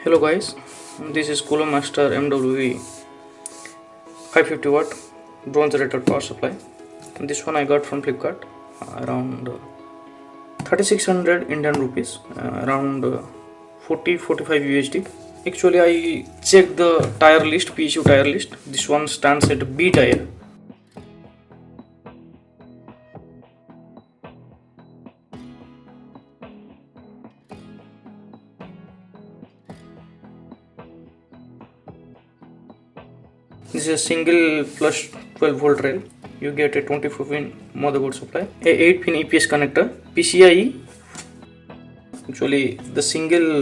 Hello guys, this is Master MWE 550 watt bronze rated power supply. And this one I got from Flipkart, around 3600 Indian rupees, around 40-45 USD. Actually I checked the tire list, PSU tire list. This one stands at B tire. This is a single plus 12 volt rail. You get a 24 pin motherboard supply, a 8 pin EPS connector, PCIe. Actually the single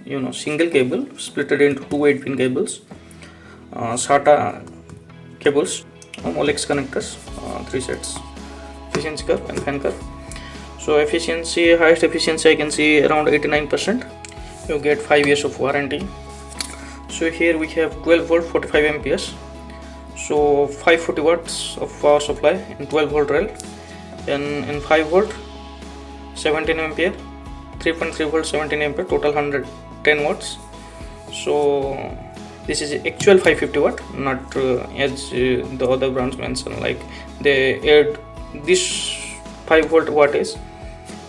cable split into two 8 pin cables, SATA cables, Molex connectors, 3 sets, efficiency curve and fan curve. So efficiency, highest efficiency I can see around 89%. You get 5 years of warranty. So here we have 12 volt 45 amperes, so 540 watts of power supply in 12 volt rail, and in 5 volt 17 ampere, 3.3 volt 17 ampere, total 110 watts. So this is actual 550 watt, not as the other brands mentioned, like they add this 5 volt wattage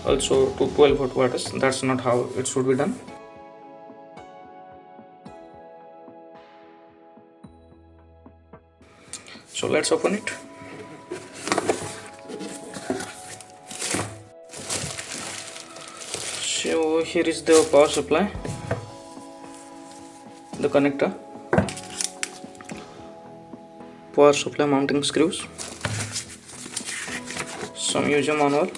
also to 12 volt wattage. That's not how it should be done. So let's open it. So here is the power supply, the connector, power supply mounting screws, some user manual.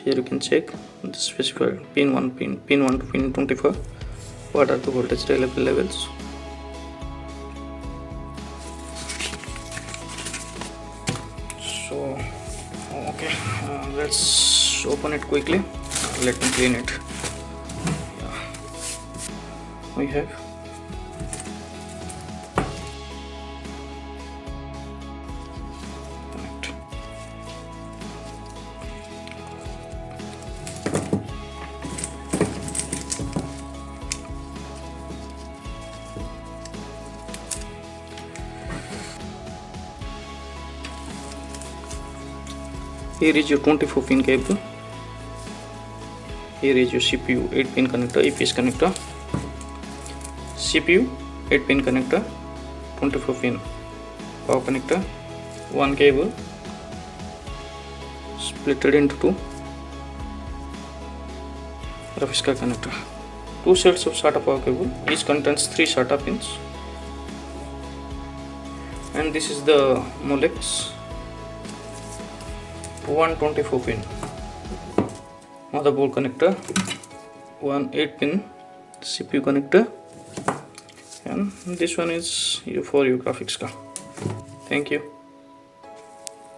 Here you can check the specified pin 1 to pin 24, what are the voltage reliable levels. So okay, let's open it quickly. Let me clean it. We have here is your 24 pin cable. Here is your CPU 8 pin connector, EPS connector, CPU 8 pin connector, 24 pin power connector, one cable splitted into two, graphics card connector, two sets of SATA power cable, each contains 3 SATA pins, and this is the Molex 124 pin motherboard connector, one 8 pin CPU connector, and this one is for your graphics card. Thank you.